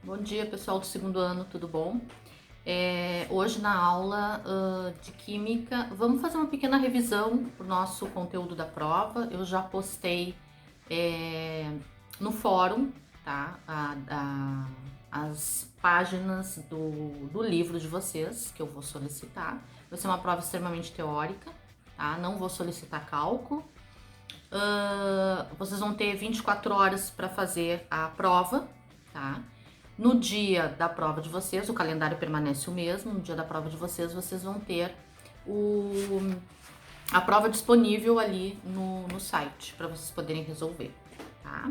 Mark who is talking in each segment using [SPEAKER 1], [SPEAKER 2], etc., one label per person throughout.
[SPEAKER 1] Bom dia, pessoal do segundo ano, tudo bom? Hoje na aula de Química, vamos fazer uma pequena revisão do nosso conteúdo da prova. Eu já postei no fórum, tá? As páginas do livro de vocês, que eu vou solicitar. Vai ser uma prova extremamente teórica, tá? Não vou solicitar cálculo. Vocês vão ter 24 horas para fazer a prova, tá? No dia da prova de vocês, o calendário permanece o mesmo. No dia da prova de vocês, vocês vão ter a prova disponível ali no site para vocês poderem resolver, tá?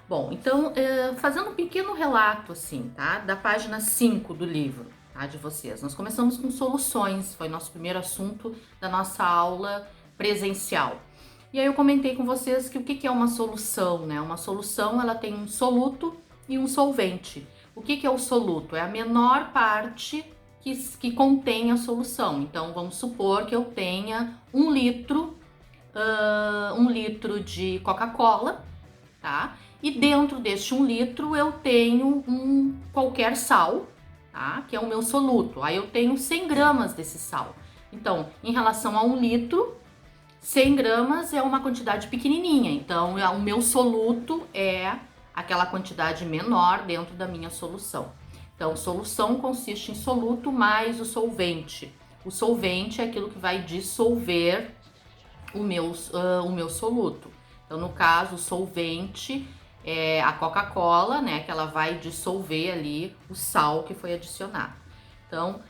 [SPEAKER 1] Bom, então, fazendo um pequeno relato, assim, tá? Da página 5 do livro, tá? De vocês. Nós começamos com soluções, foi nosso primeiro assunto da nossa aula presencial. E aí eu comentei com vocês que o que é uma solução, né? Uma solução, ela tem um soluto e um solvente. O que é o soluto? É a menor parte que contém a solução. Então, vamos supor que eu tenha um litro de Coca-Cola, tá? E dentro deste 1 litro eu tenho qualquer sal, tá? Que é o meu soluto. Aí eu tenho 100 gramas desse sal. Então, em relação a 1 litro, 100 gramas é uma quantidade pequenininha. Então, o meu soluto é aquela quantidade menor dentro da minha solução. Então, solução consiste em soluto mais o solvente. O solvente é aquilo que vai dissolver o meu soluto. Então, no caso, o solvente é a Coca-Cola, né? Que ela vai dissolver ali o sal que foi adicionado. Então,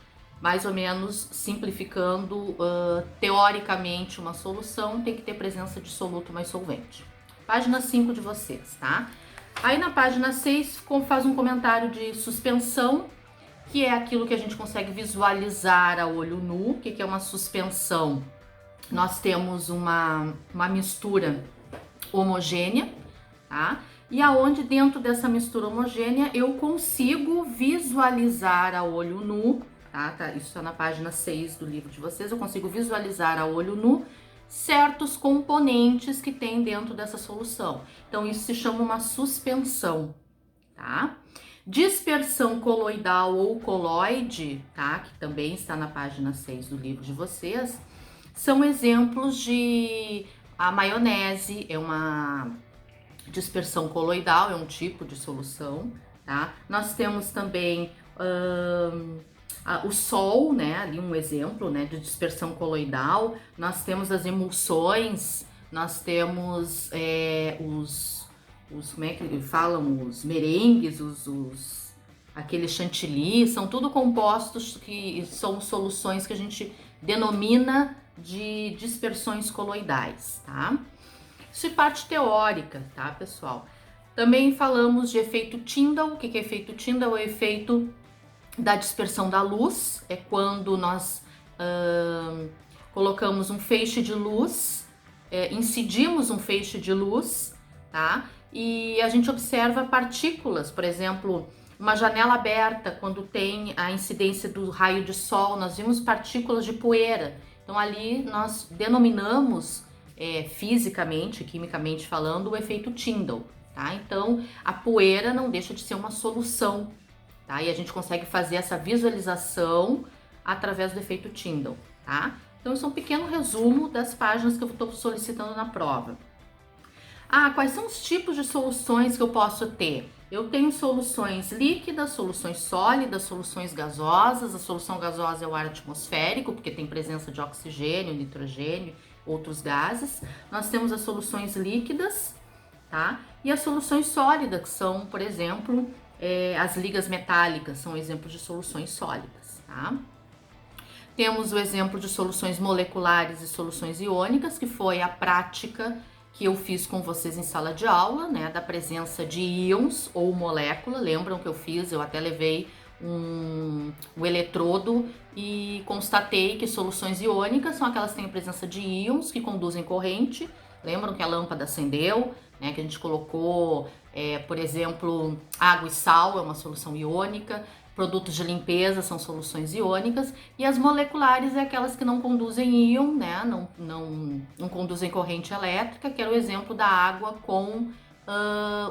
[SPEAKER 1] mais ou menos simplificando, teoricamente, uma solução tem que ter presença de soluto mais solvente. Página 5 de vocês, tá? Aí na página 6 faz um comentário de suspensão, que é aquilo que a gente consegue visualizar a olho nu. O que é uma suspensão? Nós temos uma mistura homogênea, tá? E aonde dentro dessa mistura homogênea eu consigo visualizar a olho nu, tá? Isso está na página 6 do livro de vocês. Eu consigo visualizar a olho nu certos componentes que tem dentro dessa solução. Então, isso se chama uma suspensão, tá? Dispersão coloidal ou coloide, tá? Que também está na página 6 do livro de vocês, são exemplos de... A maionese é uma dispersão coloidal, é um tipo de solução, tá? Nós temos também o sol, né? Ali um exemplo, né, de dispersão coloidal. Nós temos as emulsões, nós temos como é que falam? Os merengues, aquele chantilly, são tudo compostos que são soluções que a gente denomina de dispersões coloidais, tá? Isso é parte teórica, tá, pessoal? Também falamos de efeito Tyndall. O que é efeito Tyndall? É o efeito da dispersão da luz. É quando nós colocamos um feixe de luz, incidimos um feixe de luz, tá? E a gente observa partículas, por exemplo, uma janela aberta, quando tem a incidência do raio de sol, nós vimos partículas de poeira. Então ali nós denominamos fisicamente, quimicamente falando, o efeito Tyndall, tá? Então a poeira não deixa de ser uma solução, tá? E a gente consegue fazer essa visualização através do efeito Tyndall, tá? Então isso é um pequeno resumo das páginas que eu estou solicitando na prova. Quais são os tipos de soluções que eu posso ter? Eu tenho soluções líquidas, soluções sólidas, soluções gasosas. A solução gasosa é o ar atmosférico, porque tem presença de oxigênio, nitrogênio, outros gases. Nós temos as soluções líquidas, tá? E as soluções sólidas, que são, por exemplo, as ligas metálicas, são exemplos de soluções sólidas, tá? Temos o exemplo de soluções moleculares e soluções iônicas, que foi a prática que eu fiz com vocês em sala de aula, né, da presença de íons ou molécula. Lembram que eu fiz? Eu até levei um eletrodo e constatei que soluções iônicas são aquelas que têm a presença de íons que conduzem corrente. Lembram que a lâmpada acendeu, né, que a gente colocou, por exemplo, água e sal é uma solução iônica. Produtos de limpeza são soluções iônicas, e as moleculares é aquelas que não conduzem íon, né? Não conduzem corrente elétrica, que era o exemplo da água com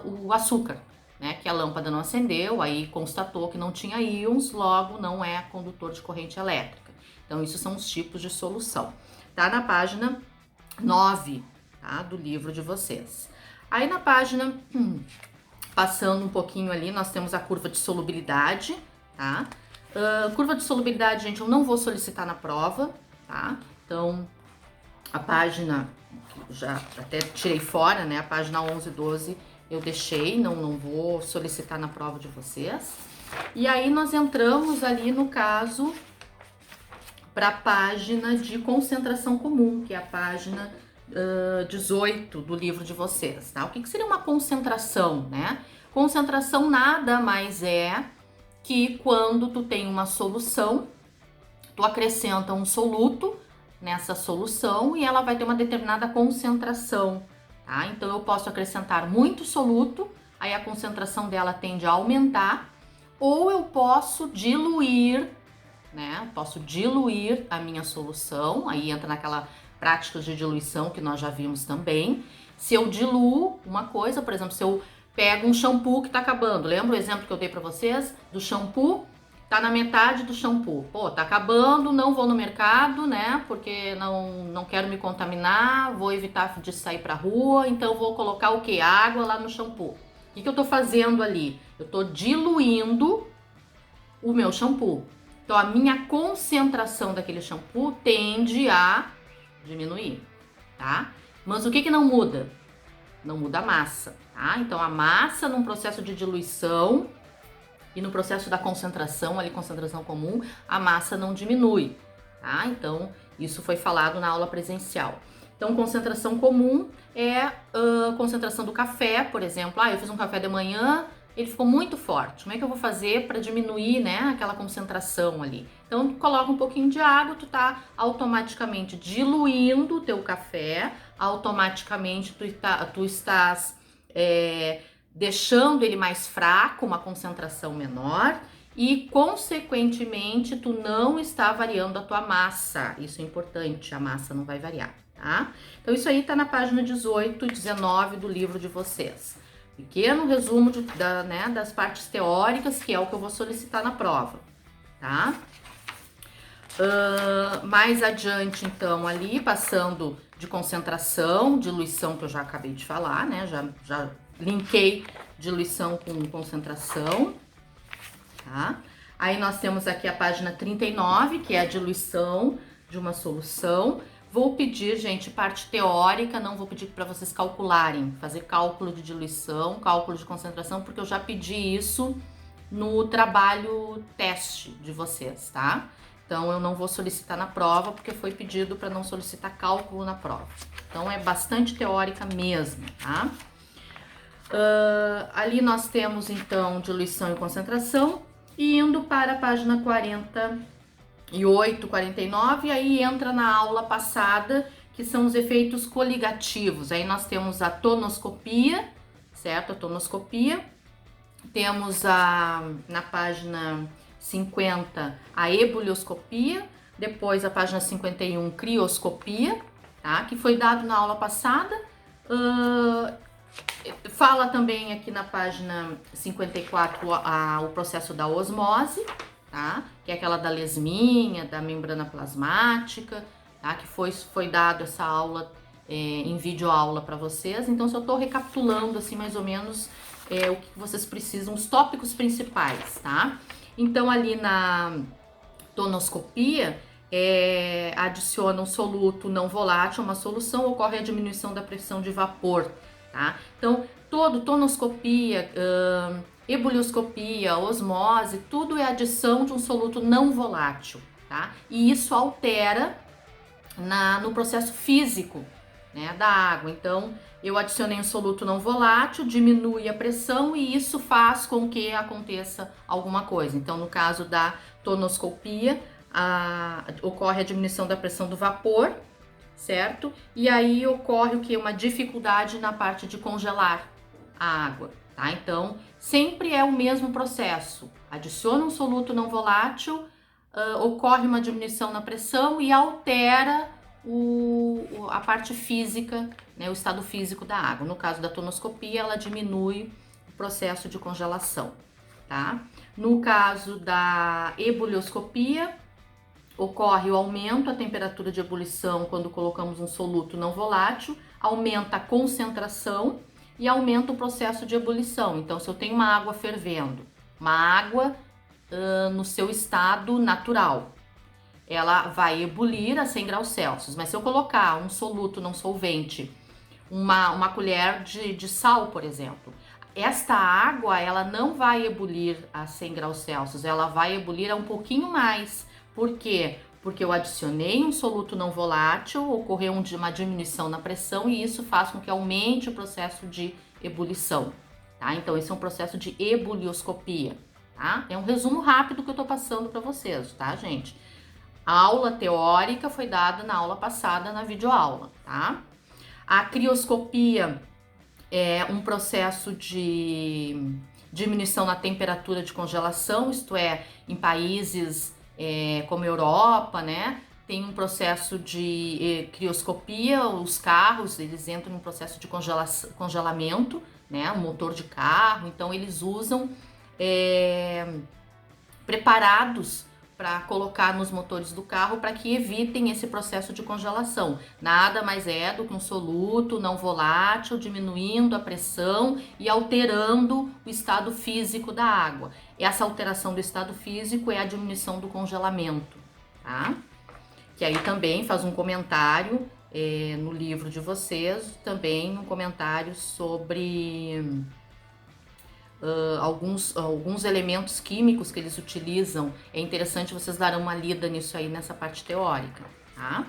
[SPEAKER 1] o açúcar, né, que a lâmpada não acendeu, aí constatou que não tinha íons, logo não é condutor de corrente elétrica. Então, isso são os tipos de solução. Tá na página 9, tá, do livro de vocês. Aí na página, passando um pouquinho ali, nós temos a curva de solubilidade, tá? Curva de solubilidade, gente, eu não vou solicitar na prova, tá? Então, a página, já até tirei fora, né? A página 11 e 12 eu deixei, não vou solicitar na prova de vocês. E aí nós entramos ali no caso para a página de concentração comum, que é a página 18 do livro de vocês, tá? O que seria uma concentração, né? Concentração nada mais é que quando tu tem uma solução, tu acrescenta um soluto nessa solução e ela vai ter uma determinada concentração, tá? Então eu posso acrescentar muito soluto, aí a concentração dela tende a aumentar, ou eu posso diluir, né? Posso diluir a minha solução, aí entra naquela prática de diluição que nós já vimos também. Se eu diluo uma coisa, por exemplo, se eu pego um shampoo que tá acabando, lembra o exemplo que eu dei para vocês do shampoo? Tá na metade do shampoo. Pô, tá acabando, não vou no mercado, né? Porque não quero me contaminar, vou evitar de sair pra rua, então vou colocar o quê? Água lá no shampoo. O que eu tô fazendo ali? Eu tô diluindo o meu shampoo. Então, a minha concentração daquele shampoo tende a diminuir, tá? Mas o que não muda? Não muda a massa, tá? Então, a massa num processo de diluição e no processo da concentração, ali concentração comum, a massa não diminui, tá? Então, isso foi falado na aula presencial. Então, concentração comum é a concentração do café, por exemplo. Eu fiz um café de manhã, ele ficou muito forte. Como é que eu vou fazer para diminuir, né, aquela concentração ali? Então, tu coloca um pouquinho de água, tu tá automaticamente diluindo o teu café, automaticamente tu estás deixando ele mais fraco, uma concentração menor, e consequentemente tu não está variando a tua massa. Isso é importante, a massa não vai variar, tá? Então isso aí tá na página 18 e 19 do livro de vocês. Pequeno resumo das partes teóricas, que é o que eu vou solicitar na prova, tá? Mais adiante, então, ali, passando de concentração, diluição, que eu já acabei de falar, né? Já linkei diluição com concentração, tá? Aí nós temos aqui a página 39, que é a diluição de uma solução. Vou pedir, gente, parte teórica, não vou pedir para vocês calcularem, fazer cálculo de diluição, cálculo de concentração, porque eu já pedi isso no trabalho teste de vocês, tá? Então, eu não vou solicitar na prova, porque foi pedido para não solicitar cálculo na prova. Então, é bastante teórica mesmo, tá? Ali nós temos, então, diluição e concentração, e indo para a página 48, 49, aí entra na aula passada, que são os efeitos coligativos. Aí nós temos a tonoscopia, certo? A tonoscopia. Temos na página 50 a ebulioscopia, depois a página 51 crioscopia, tá? Que foi dado na aula passada. Fala também aqui na página 54 o processo da osmose, tá? Que é aquela da lesminha, da membrana plasmática, tá? Que foi dado essa aula em videoaula para vocês. Então, se eu tô recapitulando assim mais ou menos o que vocês precisam, os tópicos principais, tá? Então, ali na tonoscopia, adiciona um soluto não volátil a uma solução, ocorre a diminuição da pressão de vapor, tá? Então, tonoscopia, ebulioscopia, osmose, tudo é adição de um soluto não volátil, tá? E isso altera no processo físico, né, da água. Então, eu adicionei um soluto não volátil, diminui a pressão e isso faz com que aconteça alguma coisa. Então, no caso da tonoscopia, ocorre a diminuição da pressão do vapor, certo? E aí ocorre o que? Uma dificuldade na parte de congelar a água, tá? Então, sempre é o mesmo processo. Adiciona um soluto não volátil, ocorre uma diminuição na pressão e altera a parte física, né, o estado físico da água. No caso da tonoscopia, ela diminui processo de congelação, tá? No caso da ebulioscopia, ocorre o aumento da temperatura de ebulição quando colocamos um soluto não volátil, aumenta a concentração e aumenta o processo de ebulição. Então, se eu tenho uma água fervendo, uma água no seu estado natural, ela vai ebulir a 100 graus Celsius. Mas se eu colocar um soluto não solvente, uma colher de sal, por exemplo, esta água ela não vai ebulir a 100 graus Celsius, ela vai ebulir a um pouquinho mais. Por quê? Porque eu adicionei um soluto não volátil, ocorreu uma diminuição na pressão e isso faz com que aumente o processo de ebulição, tá? Então, esse é um processo de ebulioscopia, tá? É um resumo rápido que eu tô passando para vocês, tá, gente? A aula teórica foi dada na aula passada, na videoaula, tá? A crioscopia é um processo de diminuição na temperatura de congelação, isto é, em países como Europa, né? Tem um processo de crioscopia, os carros, eles entram em um processo de congelamento, né? O motor de carro, então eles usam preparados para colocar nos motores do carro para que evitem esse processo de congelação. Nada mais é do que um soluto não volátil diminuindo a pressão e alterando o estado físico da água. Essa alteração do estado físico é a diminuição do congelamento, tá? Que aí também faz um comentário no livro de vocês, também um comentário sobre alguns elementos químicos que eles utilizam. É interessante vocês darem uma lida nisso aí, nessa parte teórica, tá?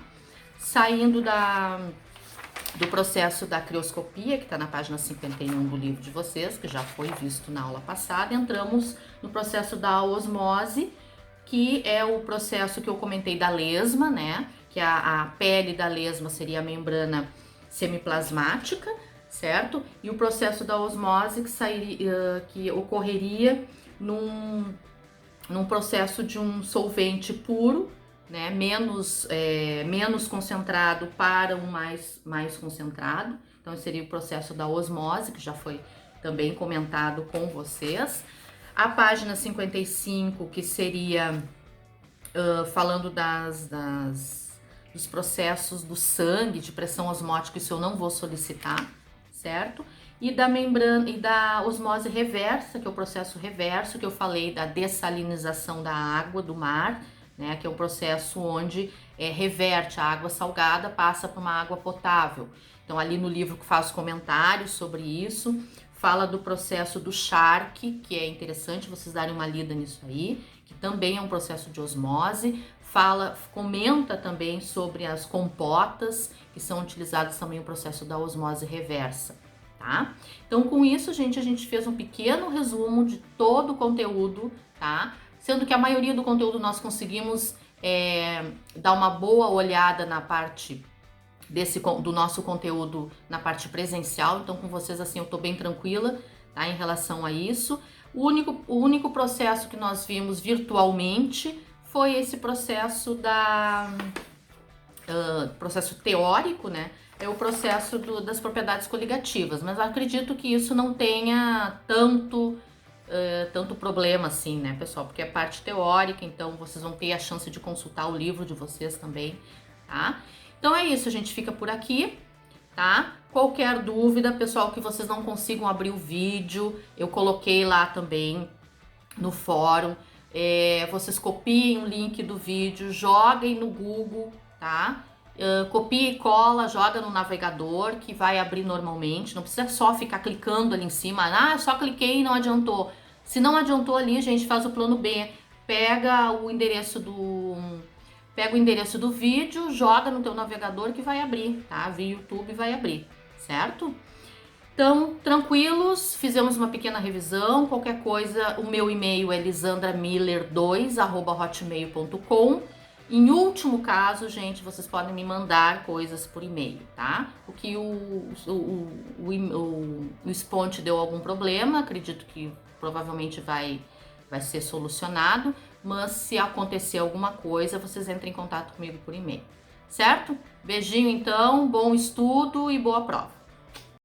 [SPEAKER 1] Saindo do processo da crioscopia, que está na página 51 do livro de vocês, que já foi visto na aula passada, entramos no processo da osmose, que é o processo que eu comentei da lesma, né? Que a pele da lesma seria a membrana semiplasmática, certo? E o processo da osmose que ocorreria num processo de um solvente puro, né? Menos concentrado para um mais concentrado. Então, seria o processo da osmose, que já foi também comentado com vocês. A página 55, que seria falando dos processos do sangue, de pressão osmótica, isso eu não vou solicitar, certo? E da membrana e da osmose reversa, que é o processo reverso que eu falei, da dessalinização da água do mar, né? Que é um processo onde reverte a água salgada, passa para uma água potável. Então, ali no livro que faz comentários sobre isso, fala do processo do Chark, que é interessante vocês darem uma lida nisso aí, que também é um processo de osmose. Comenta também sobre as compotas, que são utilizadas também no processo da osmose reversa, tá? Então, com isso, gente, a gente fez um pequeno resumo de todo o conteúdo, tá? Sendo que a maioria do conteúdo nós conseguimos dar uma boa olhada na parte do nosso conteúdo na parte presencial. Então, com vocês, assim, eu tô bem tranquila, tá? Em relação a isso. O único processo que nós vimos virtualmente foi esse processo processo teórico, né? É o processo das propriedades coligativas, mas eu acredito que isso não tenha tanto problema assim, né, pessoal? Porque é parte teórica, então vocês vão ter a chance de consultar o livro de vocês também, tá? Então é isso, a gente fica por aqui, tá? Qualquer dúvida, pessoal, que vocês não consigam abrir o vídeo, eu coloquei lá também no fórum. Vocês copiem o link do vídeo, joguem no Google, tá? Copia e cola, joga no navegador que vai abrir normalmente. Não precisa só ficar clicando ali em cima. Eu só cliquei e não adiantou. Se não adiantou ali, gente, faz o plano B. Pega o endereço do vídeo, joga no teu navegador que vai abrir, tá? Via YouTube vai abrir, certo? Então, tranquilos, fizemos uma pequena revisão. Qualquer coisa, o meu e-mail é lisandramiller2@hotmail.com. Em último caso, gente, vocês podem me mandar coisas por e-mail, tá? O que o Sponte deu algum problema, acredito que provavelmente vai ser solucionado, mas se acontecer alguma coisa, vocês entrem em contato comigo por e-mail, certo? Beijinho então, bom estudo e boa prova!